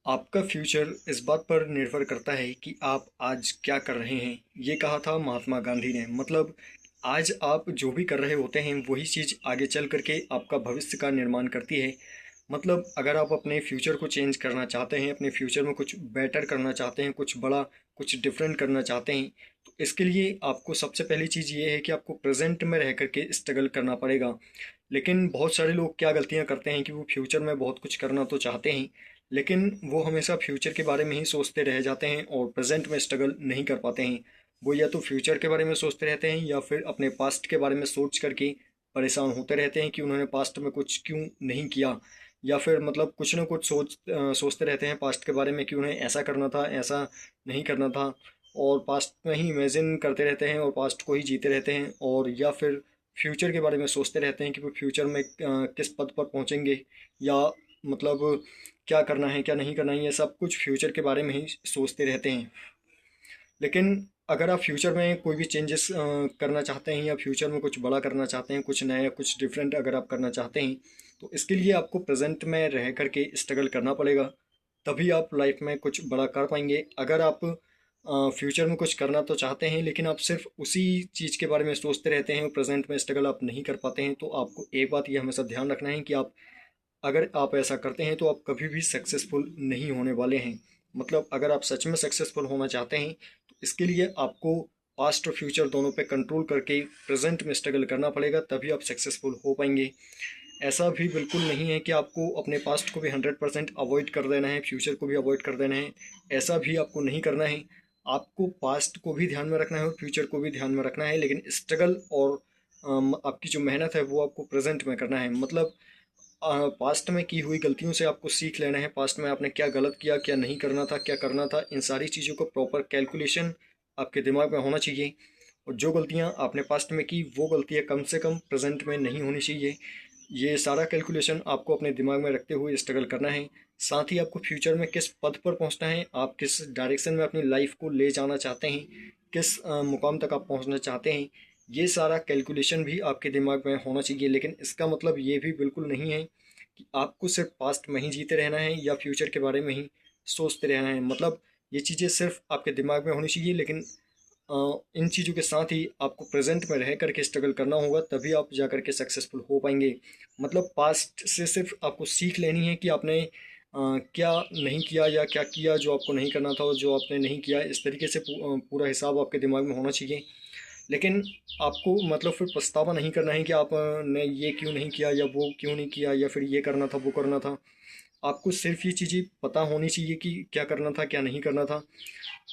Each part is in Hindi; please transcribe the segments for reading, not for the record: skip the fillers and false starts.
आपका फ्यूचर इस बात पर निर्भर करता है कि आप आज क्या कर रहे हैं। ये कहा था महात्मा गांधी ने। मतलब आज आप जो भी कर रहे होते हैं वही चीज़ आगे चल करके आपका भविष्य का निर्माण करती है। मतलब अगर आप अपने फ्यूचर को चेंज करना चाहते हैं, अपने फ्यूचर में कुछ बेटर करना चाहते हैं, कुछ बड़ा कुछ डिफरेंट करना चाहते हैं, तो इसके लिए आपको सबसे पहली चीज़ ये है कि आपको प्रेजेंट में रह करके स्ट्रगल करना पड़ेगा। लेकिन बहुत सारे लोग क्या गलतियां करते हैं कि वो फ्यूचर में बहुत कुछ करना तो चाहते हैं, लेकिन वो हमेशा फ्यूचर के बारे में ही सोचते रह जाते हैं और प्रेजेंट में स्ट्रगल नहीं कर पाते हैं। वो या तो फ्यूचर के बारे में सोचते रहते हैं या फिर अपने पास्ट के बारे में सोच करके परेशान होते रहते हैं कि उन्होंने पास्ट में कुछ क्यों नहीं किया, या फिर मतलब कुछ ना कुछ सोचते रहते हैं पास्ट के बारे में कि उन्हें ऐसा करना था, ऐसा नहीं करना था। और पास्ट में ही इमेजिन करते रहते हैं और पास्ट को ही जीते रहते हैं, और या फिर फ्यूचर के बारे में सोचते रहते हैं कि वो फ्यूचर में किस पद पर पहुंचेंगे, या मतलब क्या करना है क्या नहीं करना है, ये सब कुछ फ्यूचर के बारे में ही सोचते रहते हैं। लेकिन अगर आप फ्यूचर में कोई भी चेंजेस करना चाहते हैं या फ्यूचर में कुछ बड़ा करना चाहते हैं, कुछ नया कुछ डिफरेंट अगर आप करना चाहते हैं, तो इसके लिए आपको प्रेजेंट में रह करके स्ट्रगल करना पड़ेगा। तभी आप लाइफ में कुछ बड़ा कर पाएंगे। अगर आप फ्यूचर में कुछ करना तो चाहते हैं लेकिन आप सिर्फ उसी चीज़ के बारे में सोचते रहते हैं और प्रेजेंट में स्ट्रगल आप नहीं कर पाते हैं, तो आपको एक बात ये हमेशा ध्यान रखना है कि आप अगर आप ऐसा करते हैं तो आप कभी भी सक्सेसफुल नहीं होने वाले हैं। मतलब अगर आप सच में सक्सेसफुल होना चाहते हैं तो इसके लिए आपको पास्ट और फ्यूचर दोनों पे कंट्रोल करके प्रेजेंट में स्ट्रगल करना पड़ेगा, तभी आप सक्सेसफुल हो पाएंगे। ऐसा भी बिल्कुल नहीं है कि आपको अपने पास्ट को भी 100% अवॉइड कर देना है, फ्यूचर को भी अवॉइड कर देना है। ऐसा भी आपको नहीं करना है। आपको पास्ट को भी ध्यान में रखना है और फ्यूचर को भी ध्यान में रखना है, लेकिन स्ट्रगल और आपकी जो मेहनत है वो आपको प्रेजेंट में करना है। मतलब पास्ट में की हुई गलतियों से आपको सीख लेना है। पास्ट में आपने क्या गलत किया, क्या नहीं करना था, क्या करना था, इन सारी चीज़ों का प्रॉपर कैलकुलेशन आपके दिमाग में होना चाहिए। और जो गलतियां आपने पास्ट में की वो गलतियां कम से कम प्रेजेंट में नहीं होनी चाहिए। ये सारा कैलकुलेशन आपको अपने दिमाग में रखते हुए स्ट्रगल करना है। साथ ही आपको फ्यूचर में किस पद पर पहुंचना है, आप किस डायरेक्शन में अपनी लाइफ को ले जाना चाहते हैं, किस मुकाम तक आप पहुंचना चाहते हैं, ये सारा कैलकुलेशन भी आपके दिमाग में होना चाहिए। लेकिन इसका मतलब ये भी बिल्कुल नहीं है कि आपको सिर्फ पास्ट में ही जीते रहना है या फ्यूचर के बारे में ही सोचते रहना है। मतलब ये चीज़ें सिर्फ आपके दिमाग में होनी चाहिए, लेकिन इन चीज़ों के साथ ही आपको प्रेजेंट में रह करके स्ट्रगल करना होगा, तभी आप जा करके सक्सेसफुल हो पाएंगे। मतलब पास्ट से सिर्फ आपको सीख लेनी है कि आपने क्या नहीं किया या क्या किया जो आपको नहीं करना था और जो आपने नहीं किया, इस तरीके से पूरा हिसाब आपके दिमाग में होना चाहिए। लेकिन आपको मतलब फिर पछतावा नहीं करना है कि आपने ये क्यों नहीं किया या वो क्यों नहीं किया या फिर ये करना था वो करना था। आपको सिर्फ ये चीज़ें पता होनी चाहिए कि क्या करना था क्या नहीं करना था,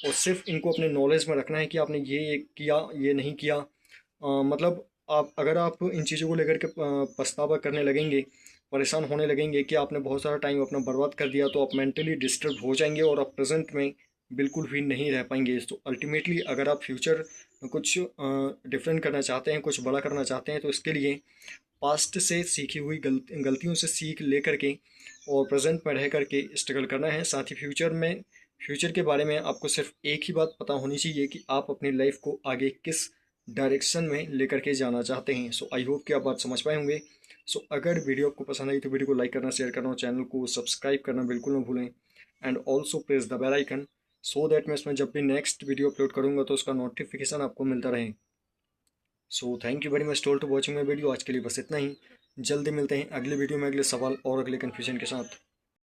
और सिर्फ इनको अपने नॉलेज में रखना है कि आपने ये किया ये नहीं किया। मतलब आप अगर आप इन चीज़ों को लेकर के पछतावा करने लगेंगे, परेशान होने लगेंगे कि आपने बहुत सारा टाइम अपना बर्बाद कर दिया, तो आप मेंटली डिस्टर्ब हो जाएंगे और आप प्रेजेंट में बिल्कुल भी नहीं रह पाएंगे। तो अल्टीमेटली अगर आप फ्यूचर में कुछ डिफरेंट करना चाहते हैं, कुछ बड़ा करना चाहते हैं, तो इसके लिए पास्ट से सीखी हुई गलतियों से सीख ले करके और प्रेजेंट में रह करके स्ट्रगल करना है। साथ ही फ्यूचर के बारे में आपको सिर्फ एक ही बात पता होनी चाहिए कि आप अपनी लाइफ को आगे किस डायरेक्शन में लेकर के जाना चाहते हैं। सो आई होप कि आप बात समझ पाए होंगे। सो अगर वीडियो आपको पसंद आई तो वीडियो को लाइक करना, शेयर करना और चैनल को सब्सक्राइब करना बिल्कुल ना भूलें। And also press the bell icon so that मैं इसमें जब भी नेक्स्ट वीडियो अपलोड करूंगा तो उसका नोटिफिकेशन आपको मिलता रहे। So thank you very much to watching my video. आज के लिए बस इतना ही। जल्दी मिलते हैं अगले वीडियो में अगले सवाल और अगले कन्फ्यूजन के साथ।